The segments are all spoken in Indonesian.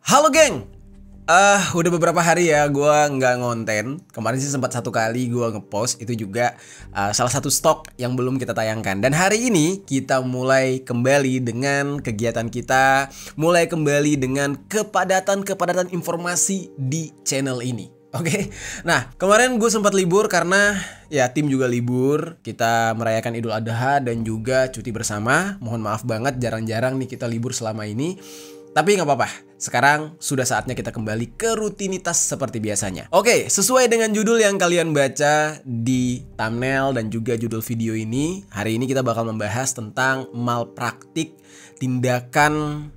Halo geng, udah beberapa hari ya gue nggak ngonten. Kemarin sih sempat satu kali gue ngepost, itu juga salah satu stok yang belum kita tayangkan. Dan hari ini kita mulai kembali dengan kegiatan kita, mulai kembali dengan kepadatan informasi di channel ini. Oke, nah kemarin gue sempat libur karena ya tim juga libur. Kita merayakan Idul Adha dan juga cuti bersama. Mohon maaf banget jarang-jarang nih kita libur selama ini. Tapi nggak apa-apa, sekarang sudah saatnya kita kembali ke rutinitas seperti biasanya. Oke, sesuai dengan judul yang kalian baca di thumbnail dan juga judul video ini, hari ini kita bakal membahas tentang malpraktik tindakan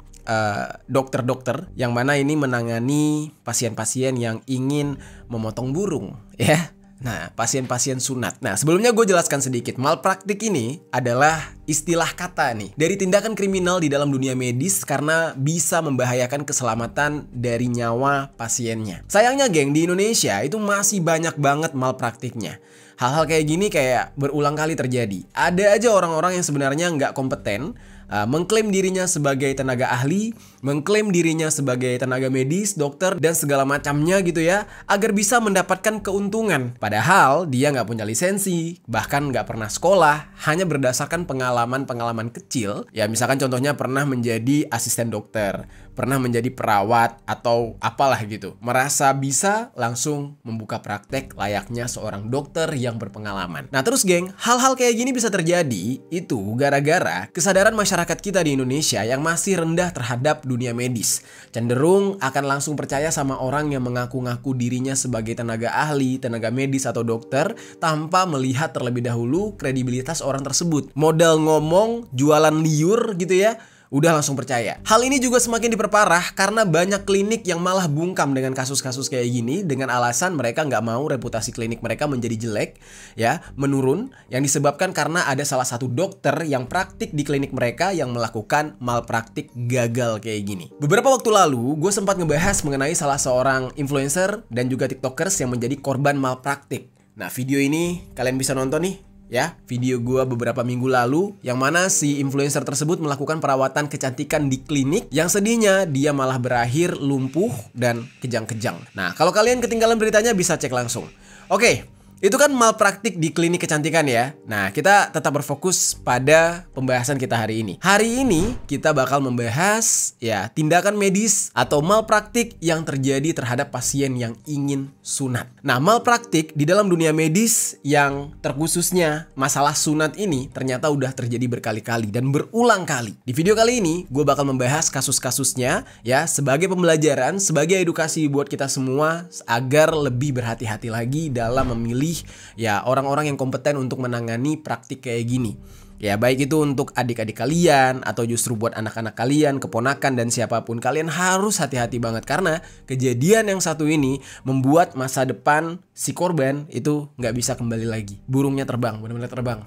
dokter-dokter yang mana ini menangani pasien-pasien yang ingin memotong burung, ya. Nah, pasien-pasien sunat. Nah, sebelumnya gue jelaskan sedikit. Malpraktik ini adalah istilah kata nih dari tindakan kriminal di dalam dunia medis karena bisa membahayakan keselamatan dari nyawa pasiennya. Sayangnya geng, di Indonesia itu masih banyak banget malpraktiknya. Hal-hal kayak gini kayak berulang kali terjadi. Ada aja orang-orang yang sebenarnya nggak kompeten, mengklaim dirinya sebagai tenaga ahli, mengklaim dirinya sebagai tenaga medis, dokter, dan segala macamnya gitu ya, agar bisa mendapatkan keuntungan. Padahal dia nggak punya lisensi, bahkan nggak pernah sekolah, hanya berdasarkan pengalaman-pengalaman kecil. Ya misalkan contohnya pernah menjadi asisten dokter, pernah menjadi perawat, atau apalah gitu. Merasa bisa langsung membuka praktek layaknya seorang dokter yang berpengalaman. Nah terus geng, hal-hal kayak gini bisa terjadi itu gara-gara kesadaran masyarakat kita di Indonesia yang masih rendah terhadap dunia medis. Cenderung akan langsung percaya sama orang yang mengaku-ngaku dirinya sebagai tenaga ahli, tenaga medis atau dokter tanpa melihat terlebih dahulu kredibilitas orang tersebut. Modal ngomong, jualan liur gitu ya, udah langsung percaya. Hal ini juga semakin diperparah karena banyak klinik yang malah bungkam dengan kasus-kasus kayak gini dengan alasan mereka nggak mau reputasi klinik mereka menjadi jelek, ya, menurun, yang disebabkan karena ada salah satu dokter yang praktik di klinik mereka yang melakukan malpraktik gagal kayak gini. Beberapa waktu lalu, gue sempat ngebahas mengenai salah seorang influencer dan juga tiktokers yang menjadi korban malpraktik. Nah, video ini kalian bisa nonton nih. Ya, video gua beberapa minggu lalu yang mana si influencer tersebut melakukan perawatan kecantikan di klinik yang sedihnya dia malah berakhir lumpuh dan kejang-kejang. Nah, kalau kalian ketinggalan beritanya bisa cek langsung. Oke, itu kan malpraktik di klinik kecantikan ya. Nah, kita tetap berfokus pada pembahasan kita hari ini. Hari ini kita bakal membahas ya tindakan medis atau malpraktik yang terjadi terhadap pasien yang ingin sunat. Nah, malpraktik di dalam dunia medis yang terkhususnya masalah sunat ini ternyata udah terjadi berkali-kali dan berulang kali. Di video kali ini gue bakal membahas kasus-kasusnya ya sebagai pembelajaran, sebagai edukasi buat kita semua agar lebih berhati-hati lagi dalam memilih ya orang-orang yang kompeten untuk menangani praktik kayak gini. Ya baik itu untuk adik-adik kalian atau justru buat anak-anak kalian, keponakan dan siapapun, kalian harus hati-hati banget karena kejadian yang satu ini membuat masa depan si korban itu nggak bisa kembali lagi. Burungnya terbang, benar-benar terbang.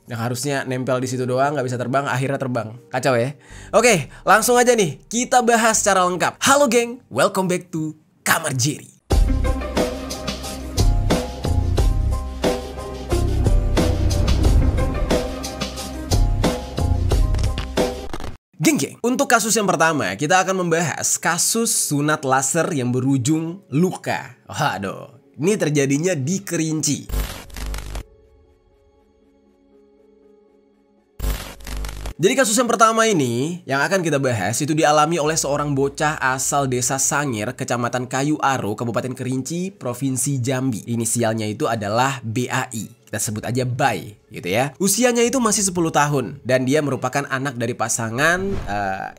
Yang harusnya nempel di situ doang nggak bisa terbang, akhirnya terbang. Kacau ya. Oke, langsung aja nih kita bahas secara lengkap. Halo geng, welcome back to Kamar Jerry. Geng, untuk kasus yang pertama kita akan membahas kasus sunat laser yang berujung luka. Waduh, ini terjadinya di Kerinci. Jadi kasus yang pertama ini yang akan kita bahas itu dialami oleh seorang bocah asal desa Sangir, kecamatan Kayu Aro, Kabupaten Kerinci, Provinsi Jambi. Inisialnya itu adalah BAI. Kita sebut aja Bay gitu ya. Usianya itu masih 10 tahun dan dia merupakan anak dari pasangan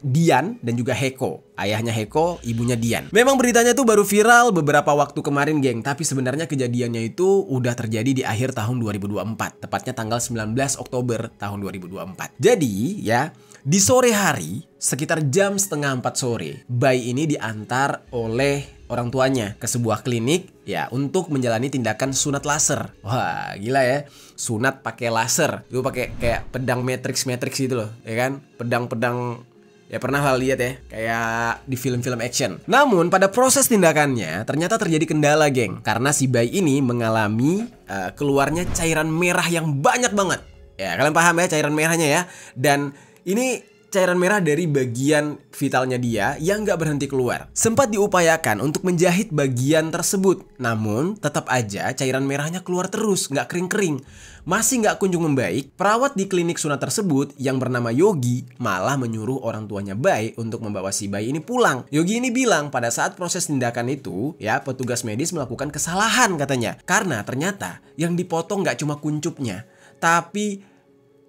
Dian dan juga Heko. Ayahnya Heko, ibunya Dian. Memang beritanya tuh baru viral beberapa waktu kemarin geng, tapi sebenarnya kejadiannya itu udah terjadi di akhir tahun 2024, tepatnya tanggal 19 Oktober tahun 2024. Jadi ya, di sore hari sekitar jam setengah 4 sore, Bay ini diantar oleh orang tuanya ke sebuah klinik ya untuk menjalani tindakan sunat laser. Wah, gila ya. Sunat pakai laser. Itu pakai kayak pedang matrix gitu loh, ya kan? Pedang-pedang ya pernah lah lihat ya, kayak di film-film action. Namun pada proses tindakannya ternyata terjadi kendala, geng. Karena si bayi ini mengalami keluarnya cairan merah yang banyak banget. Ya, kalian paham ya cairan merahnya ya. Dan ini cairan merah dari bagian vitalnya dia yang nggak berhenti keluar. Sempat diupayakan untuk menjahit bagian tersebut, namun tetap aja cairan merahnya keluar terus, nggak kering-kering. Masih nggak kunjung membaik, perawat di klinik sunat tersebut yang bernama Yogi malah menyuruh orang tuanya Bai untuk membawa si bayi ini pulang. Yogi ini bilang pada saat proses tindakan itu, ya petugas medis melakukan kesalahan katanya. Karena ternyata yang dipotong nggak cuma kuncupnya, tapi,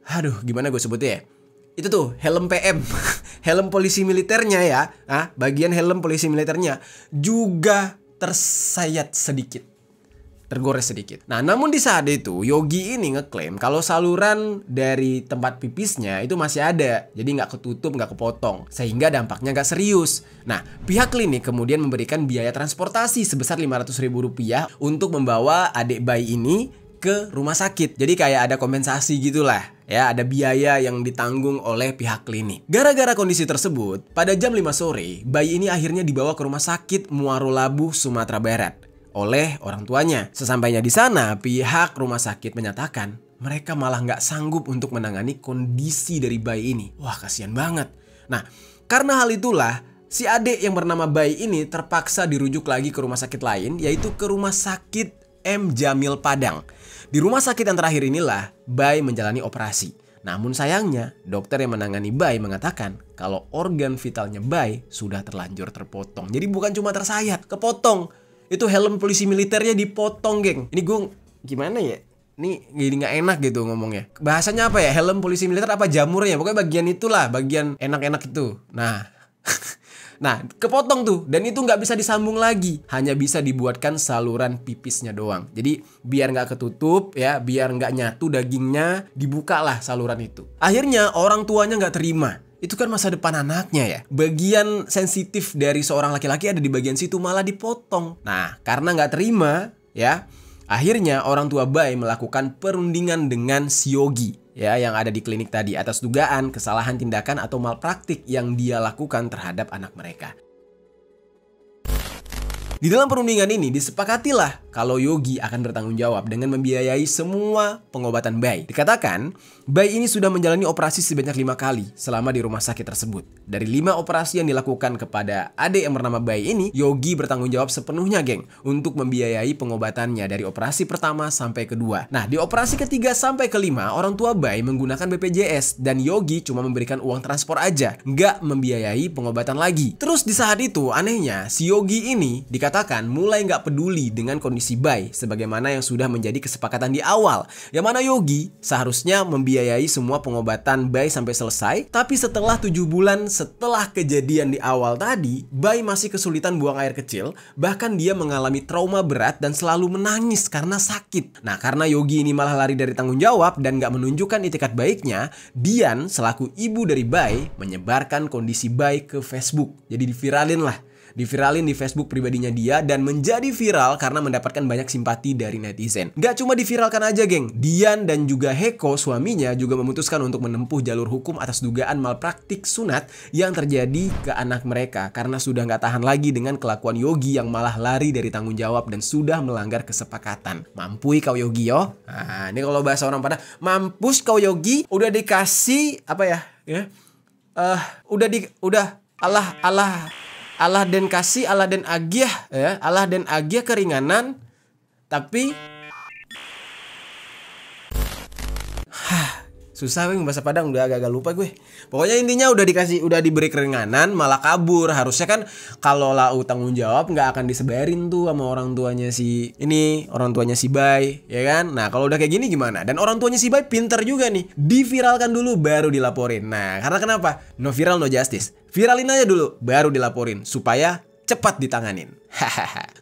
aduh gimana gue sebutnya ya? Itu tuh helm PM, helm polisi militernya ya, bagian helm polisi militernya juga tersayat sedikit. Tergores sedikit. Nah, namun di saat itu Yogi ini ngeklaim kalau saluran dari tempat pipisnya itu masih ada, jadi nggak ketutup, nggak kepotong, sehingga dampaknya nggak serius. Nah, pihak klinik kemudian memberikan biaya transportasi sebesar Rp500.000 untuk membawa adik bayi ini ke rumah sakit. Jadi kayak ada kompensasi gitulah, ya, ada biaya yang ditanggung oleh pihak klinik. Gara-gara kondisi tersebut, pada jam 5 sore, bayi ini akhirnya dibawa ke rumah sakit Muaro Labu, Sumatera Barat oleh orang tuanya. Sesampainya di sana, pihak rumah sakit menyatakan mereka malah nggak sanggup untuk menangani kondisi dari bayi ini. Wah, kasihan banget. Nah, karena hal itulah si adik yang bernama Bai ini terpaksa dirujuk lagi ke rumah sakit lain, yaitu ke Rumah Sakit M. Jamil Padang. Di rumah sakit yang terakhir inilah Bai menjalani operasi. Namun sayangnya, dokter yang menangani Bai mengatakan kalau organ vitalnya Bai sudah terlanjur terpotong. Jadi bukan cuma tersayat, kepotong. Itu helm polisi militernya dipotong, geng. Ini gue gimana ya? Ini jadi nggak enak gitu ngomongnya. Bahasanya apa ya? Helm polisi militer apa jamurnya? Pokoknya bagian itulah, bagian enak-enak itu. Nah, nah kepotong tuh. Dan itu nggak bisa disambung lagi. Hanya bisa dibuatkan saluran pipisnya doang. Jadi biar nggak ketutup ya, biar nggak nyatu dagingnya, dibukalah saluran itu. Akhirnya orang tuanya nggak terima. Itu kan masa depan anaknya ya. Bagian sensitif dari seorang laki-laki ada di bagian situ, malah dipotong. Nah, karena nggak terima ya, akhirnya orang tua Bai melakukan perundingan dengan si Yogi ya, yang ada di klinik tadi atas dugaan kesalahan tindakan atau malpraktik yang dia lakukan terhadap anak mereka. Di dalam perundingan ini disepakatilah kalau Yogi akan bertanggung jawab dengan membiayai semua pengobatan Bai. Dikatakan, Bai ini sudah menjalani operasi sebanyak 5 kali selama di rumah sakit tersebut. Dari 5 operasi yang dilakukan kepada adik yang bernama Bai ini, Yogi bertanggung jawab sepenuhnya, geng, untuk membiayai pengobatannya dari operasi pertama sampai kedua. Nah, di operasi ketiga sampai kelima, orang tua Bai menggunakan BPJS dan Yogi cuma memberikan uang transport aja, nggak membiayai pengobatan lagi. Terus di saat itu, anehnya, si Yogi ini dikatakan mulai nggak peduli dengan kondisi Bai sebagaimana yang sudah menjadi kesepakatan di awal, yang mana Yogi seharusnya membiayai semua pengobatan Bai sampai selesai. Tapi setelah 7 bulan setelah kejadian di awal tadi, Bai masih kesulitan buang air kecil, bahkan dia mengalami trauma berat dan selalu menangis karena sakit. Nah, karena Yogi ini malah lari dari tanggung jawab dan nggak menunjukkan itikat baiknya, Dian selaku ibu dari Bai menyebarkan kondisi Bai ke Facebook. Jadi diviralin di Facebook pribadinya dia dan menjadi viral karena mendapatkan banyak simpati dari netizen. Gak cuma diviralkan aja, geng. Dian dan juga Heko, suaminya, juga memutuskan untuk menempuh jalur hukum atas dugaan malpraktik sunat yang terjadi ke anak mereka karena sudah gak tahan lagi dengan kelakuan Yogi yang malah lari dari tanggung jawab dan sudah melanggar kesepakatan. Mampui kau Yogi yo. Nah, ini kalau bahasa orang pada mampus kau Yogi, udah dikasih apa ya? Allah dan kasih, Allah dan agiah ya, Allah dan agiah keringanan, tapi susah gue bahasa Padang, udah agak-agak lupa gue. Pokoknya intinya udah diberi keringanan malah kabur. Harusnya kan kalau lau tanggung jawab nggak akan disebarin tuh sama orang tuanya si Bai, ya kan? Nah, kalau udah kayak gini gimana? Dan orang tuanya si Bai pinter juga nih, diviralkan dulu baru dilaporin. Nah, karena kenapa? No viral no justice. Viralin aja dulu baru dilaporin supaya cepat ditanganin.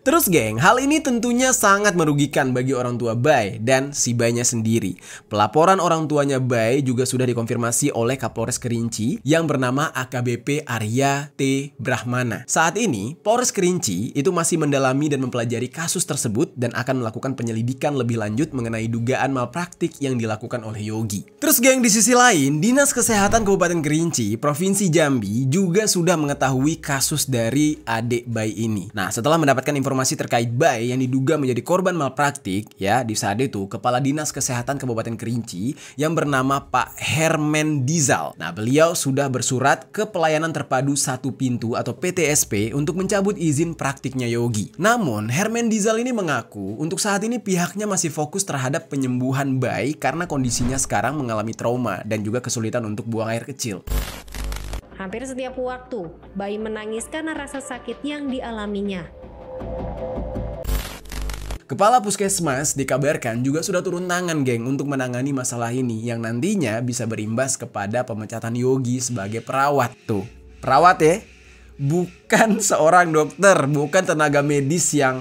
Terus geng, hal ini tentunya sangat merugikan bagi orang tua Bai dan si Bainya sendiri. Pelaporan orang tuanya Bai juga sudah dikonfirmasi oleh Kapolres Kerinci yang bernama AKBP Arya T. Brahmana. Saat ini, Polres Kerinci itu masih mendalami dan mempelajari kasus tersebut dan akan melakukan penyelidikan lebih lanjut mengenai dugaan malpraktik yang dilakukan oleh Yogi. Terus geng, di sisi lain, Dinas Kesehatan Kabupaten Kerinci, Provinsi Jambi juga sudah mengetahui kasus dari adik Bai ini. Nah, setelah mendapatkan informasi terkait bayi yang diduga menjadi korban malpraktik, ya, di saat itu Kepala Dinas Kesehatan Kabupaten Kerinci yang bernama Pak Hermen Dizal. Nah, beliau sudah bersurat ke Pelayanan Terpadu Satu Pintu atau PTSP untuk mencabut izin praktiknya Yogi. Namun, Hermen Dizal ini mengaku untuk saat ini pihaknya masih fokus terhadap penyembuhan bayi karena kondisinya sekarang mengalami trauma dan juga kesulitan untuk buang air kecil. Hampir setiap waktu, bayi menangis karena rasa sakit yang dialaminya. Kepala Puskesmas dikabarkan juga sudah turun tangan, geng, untuk menangani masalah ini yang nantinya bisa berimbas kepada pemecatan Yogi sebagai perawat. Tuh, perawat ya, bukan seorang dokter, bukan tenaga medis yang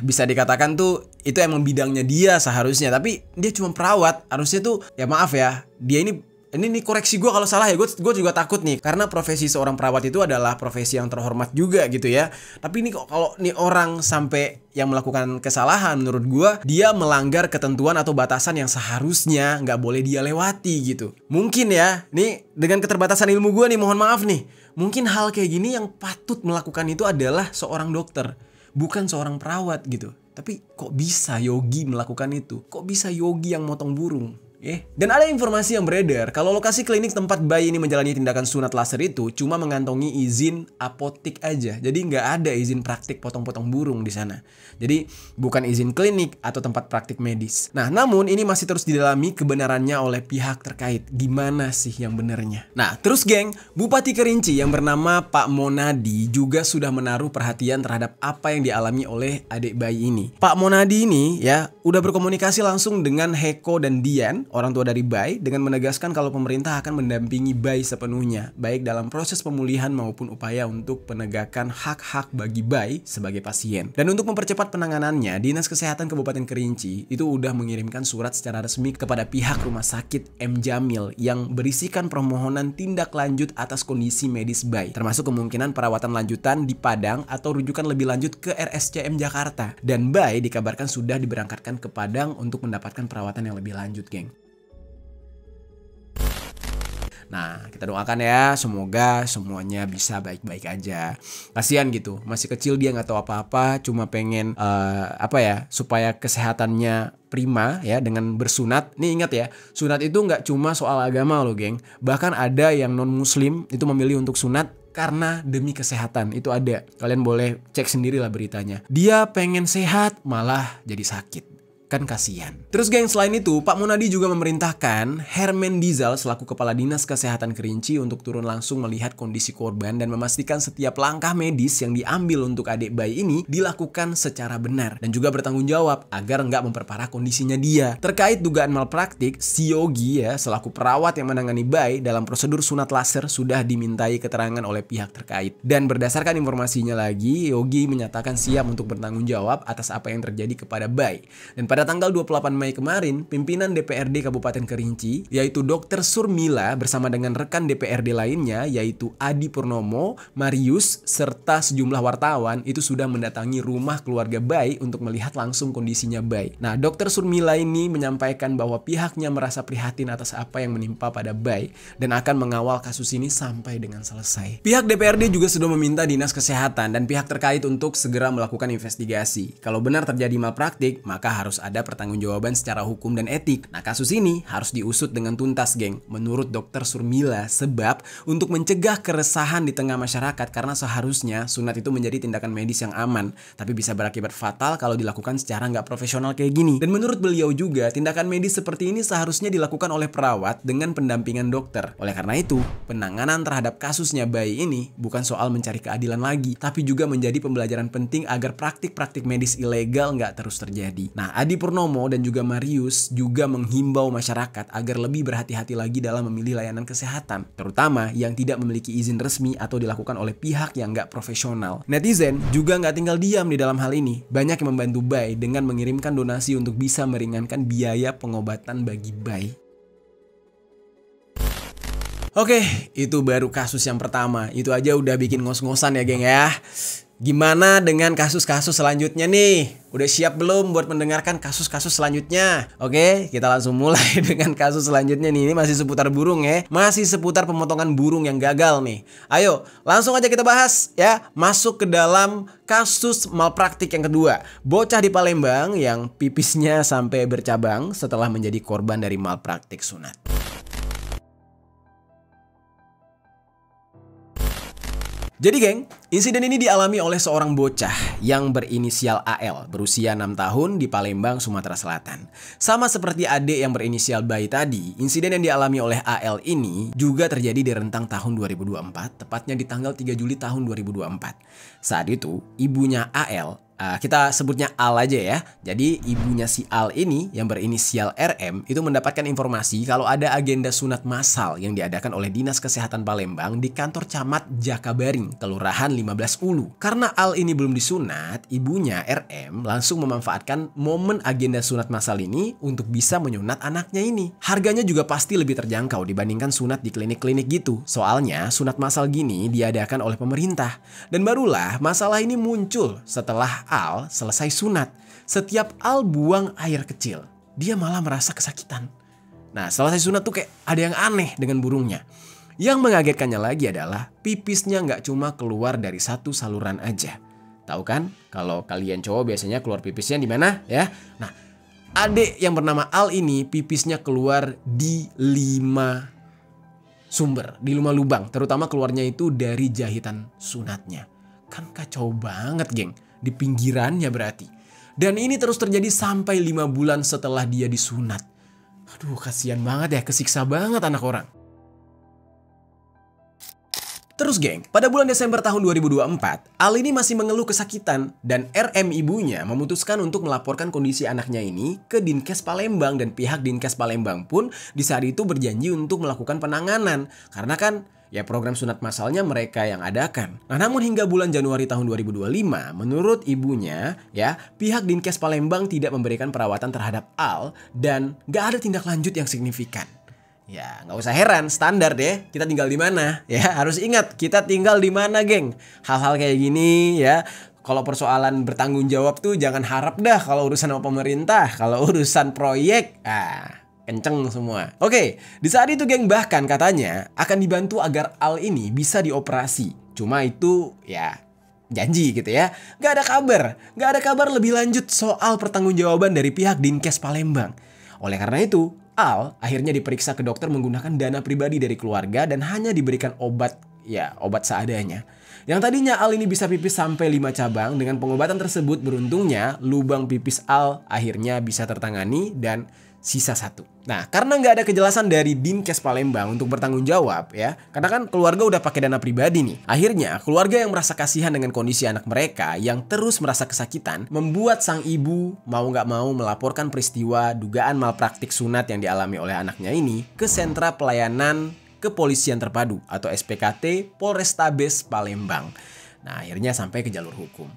bisa dikatakan tuh itu emang bidangnya dia seharusnya, tapi dia cuma perawat. Harusnya tuh, ya maaf ya, dia ini koreksi gue kalau salah ya, gue juga takut nih, karena profesi seorang perawat itu adalah profesi yang terhormat juga gitu ya. Tapi ini kalau nih orang sampai yang melakukan kesalahan, menurut gue dia melanggar ketentuan atau batasan yang seharusnya nggak boleh dia lewati gitu. Mungkin ya, nih dengan keterbatasan ilmu gue nih, mohon maaf nih, mungkin hal kayak gini yang patut melakukan itu adalah seorang dokter, bukan seorang perawat gitu. Tapi kok bisa Yogi melakukan itu? Kok bisa Yogi yang motong burung? Dan ada informasi yang beredar kalau lokasi klinik tempat bayi ini menjalani tindakan sunat laser itu cuma mengantongi izin apotik aja. Jadi nggak ada izin praktik potong-potong burung di sana. Jadi bukan izin klinik atau tempat praktik medis. Nah, namun ini masih terus didalami kebenarannya oleh pihak terkait. Gimana sih yang benernya? Nah, terus geng, Bupati Kerinci yang bernama Pak Monadi juga sudah menaruh perhatian terhadap apa yang dialami oleh adik bayi ini. Pak Monadi ini ya udah berkomunikasi langsung dengan Heko dan Dian, orang tua dari bayi, dengan menegaskan kalau pemerintah akan mendampingi bayi sepenuhnya, baik dalam proses pemulihan maupun upaya untuk penegakan hak-hak bagi bayi sebagai pasien. Dan untuk mempercepat penanganannya, Dinas Kesehatan Kabupaten Kerinci itu udah mengirimkan surat secara resmi kepada pihak Rumah Sakit M. Jamil yang berisikan permohonan tindak lanjut atas kondisi medis bayi, termasuk kemungkinan perawatan lanjutan di Padang atau rujukan lebih lanjut ke RSCM Jakarta. Dan bayi dikabarkan sudah diberangkatkan ke Padang untuk mendapatkan perawatan yang lebih lanjut, geng. Nah, kita doakan ya, semoga semuanya bisa baik-baik aja. Kasihan gitu, masih kecil dia nggak tahu apa-apa, cuma pengen supaya kesehatannya prima ya dengan bersunat. Nih ingat ya, sunat itu nggak cuma soal agama loh, geng. Bahkan ada yang non-muslim itu memilih untuk sunat karena demi kesehatan. Itu ada, kalian boleh cek sendiri lah beritanya. Dia pengen sehat malah jadi sakit. Kan kasihan. Terus geng, selain itu Pak Monadi juga memerintahkan Hermen Dizal selaku Kepala Dinas Kesehatan Kerinci untuk turun langsung melihat kondisi korban dan memastikan setiap langkah medis yang diambil untuk adik bayi ini dilakukan secara benar dan juga bertanggung jawab agar nggak memperparah kondisinya dia. Terkait dugaan malpraktik, si Yogi ya selaku perawat yang menangani bayi dalam prosedur sunat laser sudah dimintai keterangan oleh pihak terkait. Dan berdasarkan informasinya lagi, Yogi menyatakan siap untuk bertanggung jawab atas apa yang terjadi kepada bayi. Dan pada tanggal 28 Mei kemarin, pimpinan DPRD Kabupaten Kerinci, yaitu Dr. Surmila bersama dengan rekan DPRD lainnya, yaitu Adi Purnomo, Marius, serta sejumlah wartawan itu sudah mendatangi rumah keluarga bayi untuk melihat langsung kondisinya bayi. Nah, Dr. Surmila ini menyampaikan bahwa pihaknya merasa prihatin atas apa yang menimpa pada bayi dan akan mengawal kasus ini sampai dengan selesai. Pihak DPRD juga sudah meminta Dinas Kesehatan dan pihak terkait untuk segera melakukan investigasi. Kalau benar terjadi malpraktik, maka harus ada pertanggungjawaban secara hukum dan etik. Nah, kasus ini harus diusut dengan tuntas, geng, menurut Dr. Surmila, sebab untuk mencegah keresahan di tengah masyarakat, karena seharusnya sunat itu menjadi tindakan medis yang aman, tapi bisa berakibat fatal kalau dilakukan secara nggak profesional kayak gini. Dan menurut beliau juga, tindakan medis seperti ini seharusnya dilakukan oleh perawat dengan pendampingan dokter. Oleh karena itu, penanganan terhadap kasusnya bayi ini bukan soal mencari keadilan lagi, tapi juga menjadi pembelajaran penting agar praktik-praktik medis ilegal nggak terus terjadi. Nah, Adi Purnomo dan juga Marius juga menghimbau masyarakat agar lebih berhati-hati lagi dalam memilih layanan kesehatan, terutama yang tidak memiliki izin resmi atau dilakukan oleh pihak yang nggak profesional. Netizen juga nggak tinggal diam di dalam hal ini. Banyak yang membantu bayi dengan mengirimkan donasi untuk bisa meringankan biaya pengobatan bagi bayi. Oke, itu baru kasus yang pertama. Itu aja udah bikin ngos-ngosan ya, geng ya. Gimana dengan kasus-kasus selanjutnya nih? Udah siap belum buat mendengarkan kasus-kasus selanjutnya? Oke, kita langsung mulai dengan kasus selanjutnya nih. Ini masih seputar burung ya. Masih seputar pemotongan burung yang gagal nih. Ayo, langsung aja kita bahas ya. Masuk ke dalam kasus malpraktik yang kedua. Bocah di Palembang yang pipisnya sampai bercabang setelah menjadi korban dari malpraktik sunat. Jadi geng, insiden ini dialami oleh seorang bocah yang berinisial AL berusia 6 tahun di Palembang, Sumatera Selatan. Sama seperti adik yang berinisial Bayi tadi, insiden yang dialami oleh AL ini juga terjadi di rentang tahun 2024, tepatnya di tanggal 3 Juli tahun 2024. Saat itu, ibunya AL, kita sebutnya Al aja ya. Jadi ibunya si Al ini yang berinisial RM itu mendapatkan informasi kalau ada agenda sunat massal yang diadakan oleh Dinas Kesehatan Palembang di kantor Camat Jakabaring, Kelurahan 15 Ulu. Karena Al ini belum disunat, ibunya RM langsung memanfaatkan momen agenda sunat massal ini untuk bisa menyunat anaknya ini. Harganya juga pasti lebih terjangkau dibandingkan sunat di klinik-klinik gitu. Soalnya sunat massal gini diadakan oleh pemerintah. Dan barulah masalah ini muncul setelah Al selesai sunat. Setiap Al buang air kecil, dia malah merasa kesakitan. Nah, selesai sunat tuh kayak ada yang aneh dengan burungnya. Yang mengagetkannya lagi adalah pipisnya nggak cuma keluar dari satu saluran aja. Tahu kan, kalau kalian cowok biasanya keluar pipisnya di mana ya? Nah, adik yang bernama Al ini pipisnya keluar di 5 sumber, di 5 lubang. Terutama keluarnya itu dari jahitan sunatnya. Kan kacau banget geng. Di pinggirannya berarti. Dan ini terus terjadi sampai 5 bulan setelah dia disunat. Aduh, kasihan banget ya, kesiksa banget anak orang. Terus geng, pada bulan Desember tahun 2024, Al ini masih mengeluh kesakitan dan RM ibunya memutuskan untuk melaporkan kondisi anaknya ini ke Dinkes Palembang, dan pihak Dinkes Palembang pun di saat itu berjanji untuk melakukan penanganan karena kan ya program sunat massalnya mereka yang adakan. Nah, namun hingga bulan Januari tahun 2025, menurut ibunya ya, pihak Dinkes Palembang tidak memberikan perawatan terhadap Al dan gak ada tindak lanjut yang signifikan. Ya, nggak usah heran, standar deh. Kita tinggal di mana? Ya, harus ingat kita tinggal di mana, geng. Hal-hal kayak gini ya. Kalau persoalan bertanggung jawab tuh jangan harap dah kalau urusan sama pemerintah. Kalau urusan proyek, kenceng semua. Oke, di saat itu geng bahkan katanya akan dibantu agar Al ini bisa dioperasi. Cuma itu ya janji gitu ya. Gak ada kabar lebih lanjut soal pertanggungjawaban dari pihak Dinkes Palembang. Oleh karena itu, Al akhirnya diperiksa ke dokter menggunakan dana pribadi dari keluarga dan hanya diberikan obat seadanya. Yang tadinya Al ini bisa pipis sampai 5 cabang, dengan pengobatan tersebut beruntungnya lubang pipis Al akhirnya bisa tertangani dan sisa 1. Nah, karena nggak ada kejelasan dari Dinkes Palembang untuk bertanggung jawab ya, karena kan keluarga udah pakai dana pribadi nih. Akhirnya keluarga yang merasa kasihan dengan kondisi anak mereka yang terus merasa kesakitan membuat sang ibu mau nggak mau melaporkan peristiwa dugaan malpraktik sunat yang dialami oleh anaknya ini ke Sentra Pelayanan Kepolisian Terpadu atau SPKT Polrestabes Palembang. Nah, akhirnya sampai ke jalur hukum.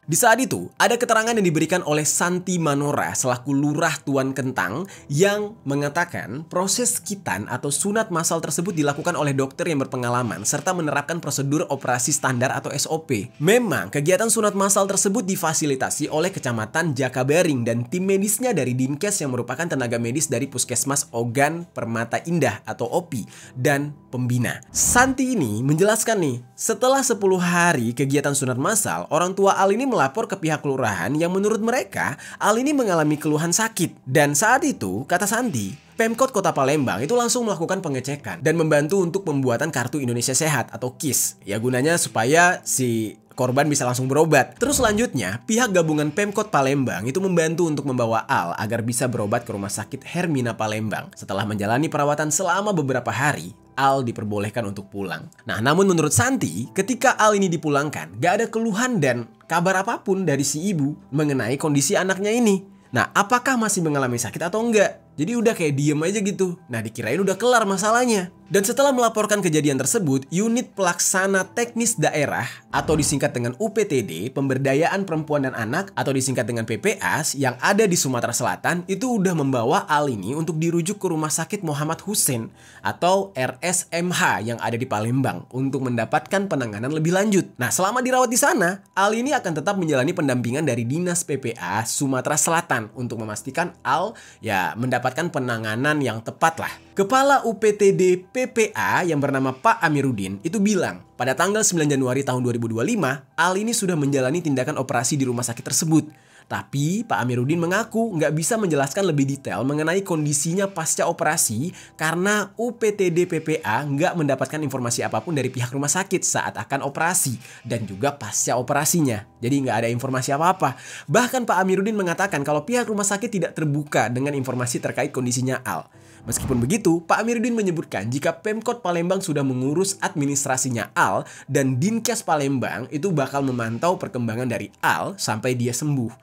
Di saat itu, ada keterangan yang diberikan oleh Santi Manora selaku Lurah Tuan Kentang yang mengatakan proses khitan atau sunat massal tersebut dilakukan oleh dokter yang berpengalaman serta menerapkan prosedur operasi standar atau SOP. Memang, kegiatan sunat massal tersebut difasilitasi oleh Kecamatan Jakabaring dan tim medisnya dari Dinkes yang merupakan tenaga medis dari Puskesmas Ogan Permata Indah atau OPI dan pembina. Santi ini menjelaskan nih, setelah 10 hari kegiatan sunat massal, orang tua Al ini melapor ke pihak kelurahan yang menurut mereka Al ini mengalami keluhan sakit. Dan saat itu, kata Santi, Pemkot Kota Palembang itu langsung melakukan pengecekan dan membantu untuk pembuatan Kartu Indonesia Sehat atau KIS. Ya gunanya supaya si korban bisa langsung berobat. Terus selanjutnya, pihak gabungan Pemkot Palembang itu membantu untuk membawa Al agar bisa berobat ke Rumah Sakit Hermina Palembang. Setelah menjalani perawatan selama beberapa hari, Al diperbolehkan untuk pulang. Nah, namun menurut Santi, ketika Al ini dipulangkan, gak ada keluhan dan kabar apapun dari si ibu mengenai kondisi anaknya ini. Nah, apakah masih mengalami sakit atau enggak? Jadi udah kayak diem aja gitu. Nah, dikirain udah kelar masalahnya. Dan setelah melaporkan kejadian tersebut, Unit Pelaksana Teknis Daerah atau disingkat dengan UPTD, Pemberdayaan Perempuan dan Anak atau disingkat dengan PPAS yang ada di Sumatera Selatan itu udah membawa Al ini untuk dirujuk ke Rumah Sakit Muhammad Hussein atau RSMH yang ada di Palembang untuk mendapatkan penanganan lebih lanjut. Nah, selama dirawat di sana, Al ini akan tetap menjalani pendampingan dari Dinas PPA Sumatera Selatan untuk memastikan Al ya mendapatkan penanganan yang tepat lah. Kepala UPTD PPA yang bernama Pak Amiruddin itu bilang pada tanggal 9 Januari tahun 2025, Al ini sudah menjalani tindakan operasi di rumah sakit tersebut. Tapi Pak Amiruddin mengaku nggak bisa menjelaskan lebih detail mengenai kondisinya pasca operasi karena UPTD PPA nggak mendapatkan informasi apapun dari pihak rumah sakit saat akan operasi dan juga pasca operasinya. Jadi nggak ada informasi apa-apa. Bahkan Pak Amiruddin mengatakan kalau pihak rumah sakit tidak terbuka dengan informasi terkait kondisinya Al. Meskipun begitu, Pak Amiruddin menyebutkan jika Pemkot Palembang sudah mengurus administrasinya Al dan Dinkes Palembang itu bakal memantau perkembangan dari Al sampai dia sembuh.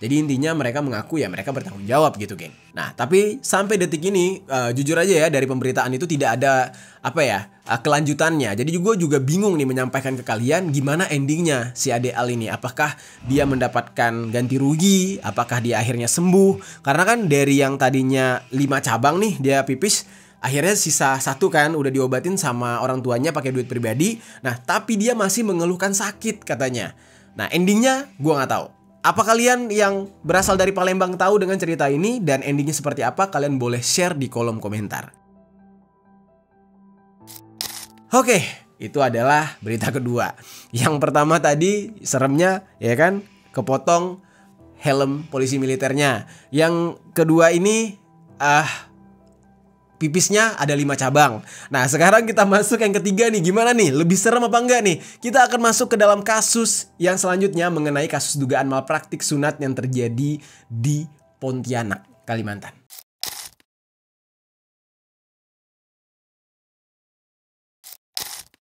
Jadi intinya mereka mengaku ya mereka bertanggung jawab gitu, geng. Nah, tapi sampai detik ini jujur aja ya dari pemberitaan itu tidak ada kelanjutannya. Jadi gue juga bingung nih menyampaikan ke kalian gimana endingnya si Ade Al ini. Apakah dia mendapatkan ganti rugi? Apakah dia akhirnya sembuh? Karena kan dari yang tadinya 5 cabang nih dia pipis, akhirnya sisa 1 kan udah diobatin sama orang tuanya pakai duit pribadi. Nah, tapi dia masih mengeluhkan sakit katanya. Nah, endingnya gue nggak tahu. Apa kalian yang berasal dari Palembang tahu dengan cerita ini dan endingnya seperti apa? Kalian boleh share di kolom komentar. Oke, itu adalah berita kedua. Yang pertama tadi seremnya ya kan, kepotong helm polisi militernya. Yang kedua ini pipisnya ada 5 cabang. Nah, sekarang kita masuk yang ketiga nih. Gimana nih? Lebih serem apa enggak nih? Kita akan masuk ke dalam kasus yang selanjutnya mengenai kasus dugaan malpraktik sunat yang terjadi di Pontianak, Kalimantan.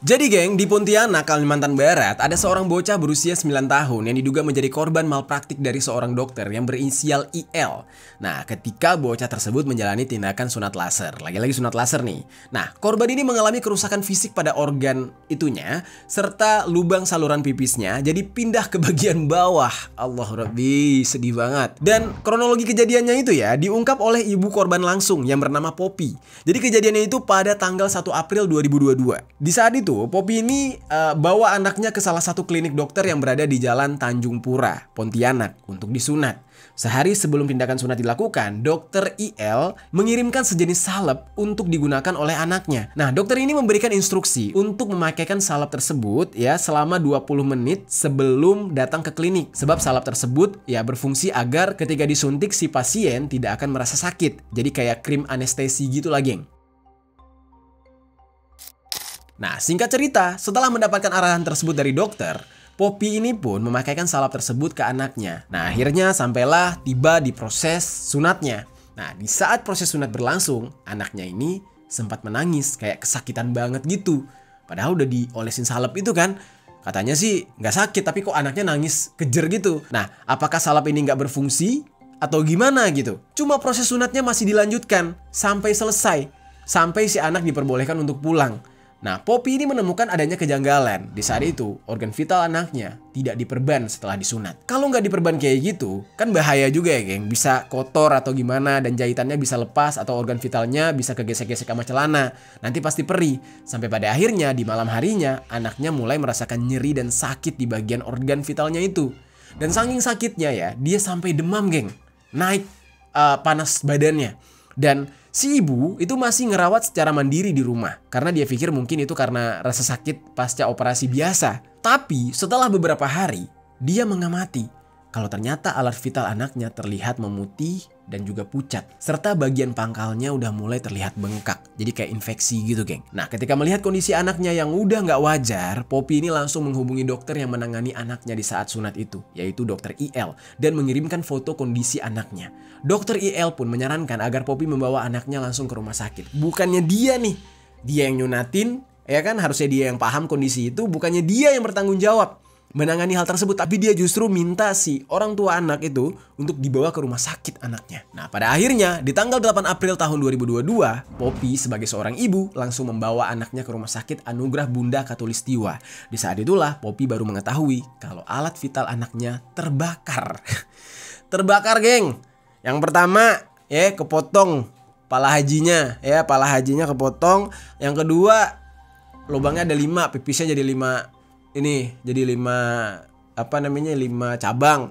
Jadi geng, di Pontianak, Kalimantan Barat, ada seorang bocah berusia 9 tahun yang diduga menjadi korban malpraktik dari seorang dokter yang berinisial IL. Nah, ketika bocah tersebut menjalani tindakan sunat laser, lagi-lagi sunat laser nih. Nah, korban ini mengalami kerusakan fisik pada organ itunya, serta lubang saluran pipisnya jadi pindah ke bagian bawah. Allah Rabbi, sedih banget. Dan kronologi kejadiannya itu ya, diungkap oleh ibu korban langsung yang bernama Poppy. Jadi kejadiannya itu pada tanggal 1 April 2022. Di saat itu, Poppy ini bawa anaknya ke salah satu klinik dokter yang berada di Jalan Tanjung Pura, Pontianak untuk disunat. Sehari sebelum tindakan sunat dilakukan, dokter IL mengirimkan sejenis salep untuk digunakan oleh anaknya. Nah, dokter ini memberikan instruksi untuk memakaikan salep tersebut ya selama 20 menit sebelum datang ke klinik. Sebab salep tersebut ya berfungsi agar ketika disuntik si pasien tidak akan merasa sakit. Jadi kayak krim anestesi gitu lah, geng. Nah, singkat cerita, setelah mendapatkan arahan tersebut dari dokter, Poppy ini pun memakaikan salep tersebut ke anaknya. Nah, akhirnya sampailah tiba di proses sunatnya. Nah, di saat proses sunat berlangsung, anaknya ini sempat menangis, kayak kesakitan banget gitu. Padahal udah diolesin salep itu kan. Katanya sih nggak sakit, tapi kok anaknya nangis kejer gitu. Nah, apakah salep ini nggak berfungsi? Atau gimana gitu? Cuma proses sunatnya masih dilanjutkan sampai selesai. Sampai si anak diperbolehkan untuk pulang. Nah, Poppy ini menemukan adanya kejanggalan. Di saat itu, organ vital anaknya tidak diperban setelah disunat. Kalau nggak diperban kayak gitu, kan bahaya juga ya, geng. Bisa kotor atau gimana, dan jahitannya bisa lepas atau organ vitalnya bisa kegesek-gesek sama celana. Nanti pasti perih. Sampai pada akhirnya, di malam harinya, anaknya mulai merasakan nyeri dan sakit di bagian organ vitalnya itu. Dan saking sakitnya ya, dia sampai demam, geng. Naik panas badannya. Dan si ibu itu masih ngerawat secara mandiri di rumah karena dia pikir mungkin itu karena rasa sakit pasca operasi biasa. Tapi setelah beberapa hari, dia mengamati kalau ternyata alat vital anaknya terlihat memutih dan juga pucat. Serta bagian pangkalnya udah mulai terlihat bengkak. Jadi kayak infeksi gitu, geng. Nah, ketika melihat kondisi anaknya yang udah nggak wajar, Poppy ini langsung menghubungi dokter yang menangani anaknya di saat sunat itu, yaitu dokter IL, dan mengirimkan foto kondisi anaknya. Dokter IL pun menyarankan agar Poppy membawa anaknya langsung ke rumah sakit. Bukannya dia nih, dia yang nyunatin, ya kan, harusnya dia yang paham kondisi itu, bukannya dia yang bertanggung jawab. menangani hal tersebut, tapi dia justru minta si orang tua anak itu untuk dibawa ke rumah sakit anaknya. Nah, pada akhirnya di tanggal 8 April tahun 2022, Poppy sebagai seorang ibu langsung membawa anaknya ke rumah sakit Anugerah Bunda Khatulistiwa. Di saat itulah Poppy baru mengetahui kalau alat vital anaknya terbakar. Terbakar, geng. Yang pertama, kepotong pala hajinya, pala hajinya kepotong. Yang kedua, lubangnya ada 5, pipisnya jadi 5 5 cabang.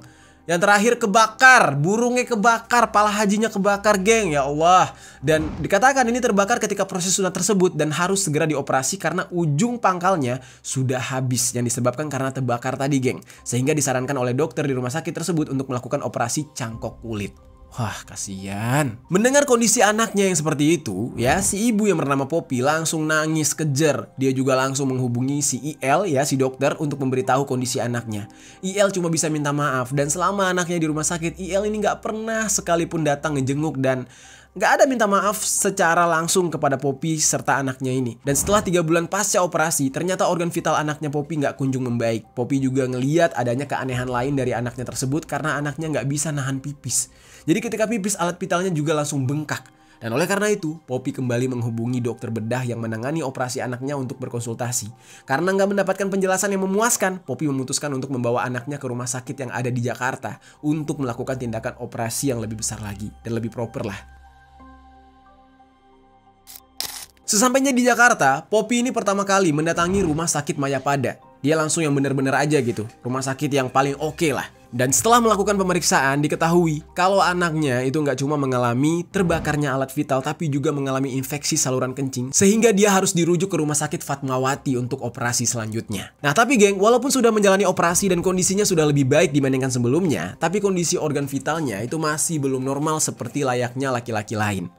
Yang terakhir kebakar, burungnya kebakar, pala hajinya kebakar, geng. Ya Allah. Dan dikatakan ini terbakar ketika proses sunat tersebut dan harus segera dioperasi karena ujung pangkalnya sudah habis yang disebabkan karena terbakar tadi, geng. Sehingga disarankan oleh dokter di rumah sakit tersebut untuk melakukan operasi cangkok kulit. Wah, kasihan. Mendengar kondisi anaknya yang seperti itu, si ibu yang bernama Poppy langsung nangis kejer. Dia juga langsung menghubungi si IL, si dokter, untuk memberitahu kondisi anaknya. IL cuma bisa minta maaf, dan selama anaknya di rumah sakit, IL ini gak pernah sekalipun datang ngejenguk dan gak ada minta maaf secara langsung kepada Poppy serta anaknya ini. Dan setelah 3 bulan pasca operasi, ternyata organ vital anaknya Poppy gak kunjung membaik. Poppy juga ngeliat adanya keanehan lain dari anaknya tersebut karena anaknya gak bisa nahan pipis. Jadi ketika pipis, alat vitalnya juga langsung bengkak. Dan oleh karena itu, Poppy kembali menghubungi dokter bedah yang menangani operasi anaknya untuk berkonsultasi. Karena nggak mendapatkan penjelasan yang memuaskan, Poppy memutuskan untuk membawa anaknya ke rumah sakit yang ada di Jakarta untuk melakukan tindakan operasi yang lebih besar lagi dan lebih proper lah. Sesampainya di Jakarta, Poppy ini pertama kali mendatangi rumah sakit Mayapada. Dia langsung yang bener-bener aja gitu, rumah sakit yang paling oke lah. Dan setelah melakukan pemeriksaan, diketahui kalau anaknya itu nggak cuma mengalami terbakarnya alat vital, tapi juga mengalami infeksi saluran kencing, sehingga dia harus dirujuk ke rumah sakit Fatmawati untuk operasi selanjutnya. Nah tapi geng, walaupun sudah menjalani operasi dan kondisinya sudah lebih baik dibandingkan sebelumnya, tapi kondisi organ vitalnya itu masih belum normal seperti layaknya laki-laki lain.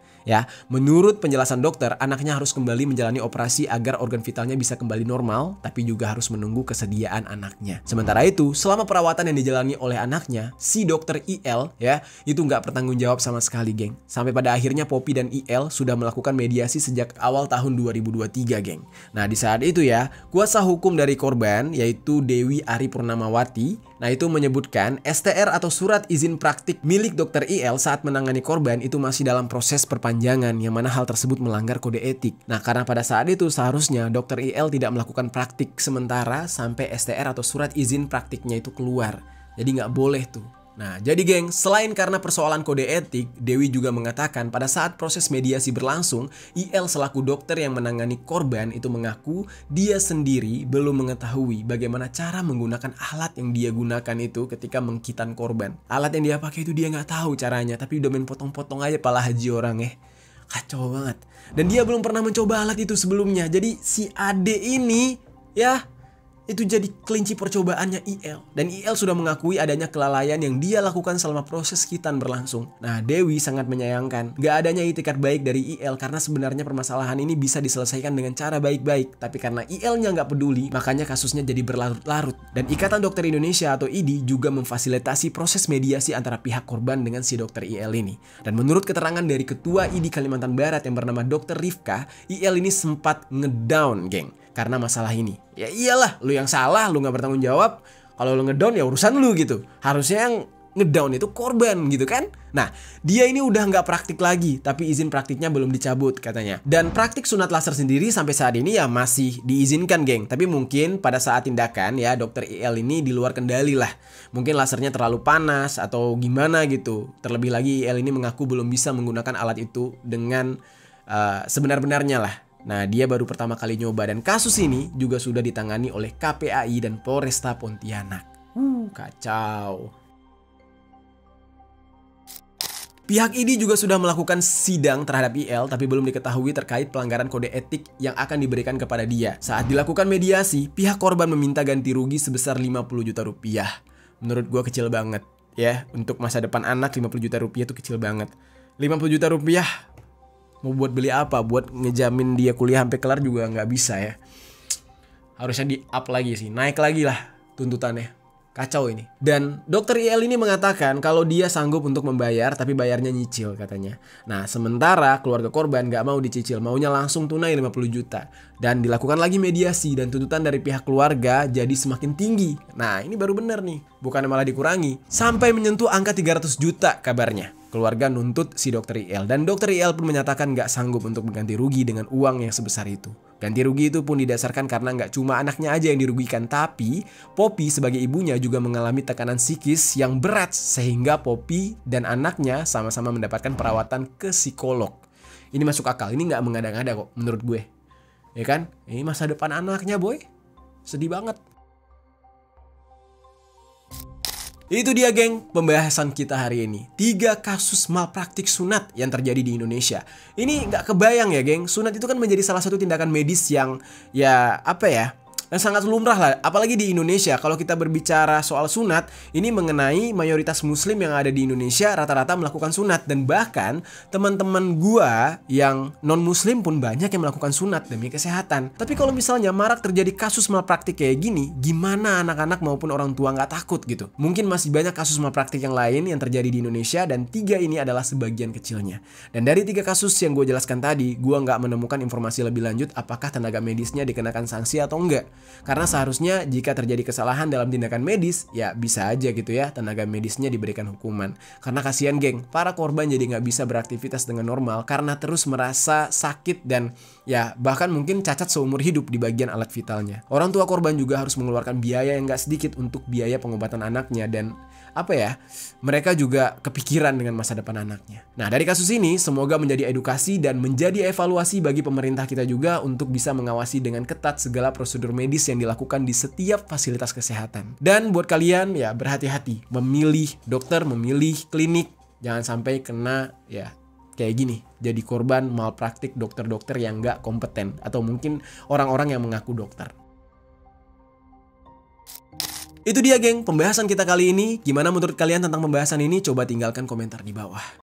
Menurut penjelasan dokter, anaknya harus kembali menjalani operasi agar organ vitalnya bisa kembali normal, tapi juga harus menunggu kesediaan anaknya. Sementara itu, selama perawatan yang dijalani oleh anaknya, si dokter IL itu nggak bertanggung jawab sama sekali, geng. Sampai pada akhirnya Poppy dan IL sudah melakukan mediasi sejak awal tahun 2023, geng. Nah di saat itu kuasa hukum dari korban yaitu Dewi Ari Purnamawati, itu menyebutkan STR atau surat izin praktik milik dokter IL saat menangani korban itu masih dalam proses perpanjangan, yang mana hal tersebut melanggar kode etik. Nah karena pada saat itu seharusnya dokter IL tidak melakukan praktik sementara sampai STR atau surat izin praktiknya itu keluar. Jadi nggak boleh tuh. Nah jadi geng, selain karena persoalan kode etik, Dewi juga mengatakan pada saat proses mediasi berlangsung, IL selaku dokter yang menangani korban itu mengaku dia sendiri belum mengetahui bagaimana cara menggunakan alat yang dia gunakan itu ketika mengkitan korban. Alat yang dia pakai itu dia nggak tahu caranya, tapi udah main potong-potong aja pala haji orang Kacau banget. Dan dia belum pernah mencoba alat itu sebelumnya. Jadi si Ade ini itu jadi kelinci percobaannya IL. Dan IL sudah mengakui adanya kelalaian yang dia lakukan selama proses khitan berlangsung. Nah Dewi sangat menyayangkan gak adanya itikat baik dari IL, karena sebenarnya permasalahan ini bisa diselesaikan dengan cara baik-baik. Tapi karena IL-nya gak peduli, makanya kasusnya jadi berlarut-larut. Dan Ikatan Dokter Indonesia atau IDI juga memfasilitasi proses mediasi antara pihak korban dengan si dokter IL ini. Dan menurut keterangan dari Ketua IDI Kalimantan Barat yang bernama Dr. Rifka, IL ini sempat ngedown, geng, karena masalah ini. Ya iyalah, lu yang salah, lu gak bertanggung jawab. Kalau lu ngedown ya urusan lu gitu. Harusnya yang ngedown itu korban gitu kan. Nah dia ini udah gak praktik lagi, tapi izin praktiknya belum dicabut katanya. Dan praktik sunat laser sendiri sampai saat ini masih diizinkan, geng. Tapi mungkin pada saat tindakan dokter IL ini di luar kendali lah. Mungkin lasernya terlalu panas atau gimana gitu. Terlebih lagi IL ini mengaku belum bisa menggunakan alat itu dengan sebenar-benarnya lah. Nah dia baru pertama kali nyoba, dan kasus ini juga sudah ditangani oleh KPAI dan Polresta Pontianak. Kacau. Pihak IDI juga sudah melakukan sidang terhadap IL, tapi belum diketahui terkait pelanggaran kode etik yang akan diberikan kepada dia. Saat dilakukan mediasi, pihak korban meminta ganti rugi sebesar 50 juta rupiah. Menurut gua kecil banget untuk masa depan anak 50 juta rupiah itu kecil banget. 50 juta rupiah mau buat beli apa? Buat ngejamin dia kuliah sampai kelar juga nggak bisa Harusnya di up lagi sih, naik lagi lah tuntutannya. Kacau ini. Dan dokter IL ini mengatakan kalau dia sanggup untuk membayar tapi bayarnya nyicil katanya. Nah sementara keluarga korban gak mau dicicil, maunya langsung tunai 50 juta. Dan dilakukan lagi mediasi dan tuntutan dari pihak keluarga jadi semakin tinggi. Nah ini baru bener nih, bukannya malah dikurangi. Sampai menyentuh angka 300 juta kabarnya. Keluarga nuntut si dokter IL dan dokter IL pun menyatakan gak sanggup untuk mengganti rugi dengan uang yang sebesar itu. Ganti rugi itu pun didasarkan karena nggak cuma anaknya aja yang dirugikan, tapi Poppy sebagai ibunya juga mengalami tekanan psikis yang berat sehingga Poppy dan anaknya sama-sama mendapatkan perawatan ke psikolog. Ini masuk akal, ini nggak mengada-ngada kok menurut gue. Ya kan? Ini masa depan anaknya boy. Sedih banget. Itu dia geng pembahasan kita hari ini. 3 kasus malpraktik sunat yang terjadi di Indonesia. Ini nggak kebayang ya geng, sunat itu kan menjadi salah satu tindakan medis yang yang sangat lumrah lah. Apalagi di Indonesia, kalau kita berbicara soal sunat, ini mengenai mayoritas muslim yang ada di Indonesia rata-rata melakukan sunat. Dan bahkan teman-teman gua yang non-muslim pun banyak yang melakukan sunat demi kesehatan. Tapi kalau misalnya marak terjadi kasus malpraktik kayak gini, gimana anak-anak maupun orang tua nggak takut gitu? Mungkin masih banyak kasus malpraktik yang lain yang terjadi di Indonesia dan 3 ini adalah sebagian kecilnya. Dan dari 3 kasus yang gue jelaskan tadi, gua nggak menemukan informasi lebih lanjut apakah tenaga medisnya dikenakan sanksi atau enggak. Karena seharusnya jika terjadi kesalahan dalam tindakan medis, ya bisa aja gitu ya tenaga medisnya diberikan hukuman. Karena kasihan geng, para korban jadi nggak bisa beraktivitas dengan normal karena terus merasa sakit dan ya bahkan mungkin cacat seumur hidup di bagian alat vitalnya. Orang tua korban juga harus mengeluarkan biaya yang nggak sedikit untuk biaya pengobatan anaknya dan mereka juga kepikiran dengan masa depan anaknya. Nah dari kasus ini semoga menjadi edukasi dan menjadi evaluasi bagi pemerintah kita juga untuk bisa mengawasi dengan ketat segala prosedur medis yang dilakukan di setiap fasilitas kesehatan. Dan buat kalian ya berhati-hati memilih dokter, memilih klinik, jangan sampai kena ya kayak gini, jadi korban malpraktik dokter-dokter yang nggak kompeten atau mungkin orang-orang yang mengaku dokter. Itu dia geng, pembahasan kita kali ini. Gimana menurut kalian tentang pembahasan ini? Coba tinggalkan komentar di bawah.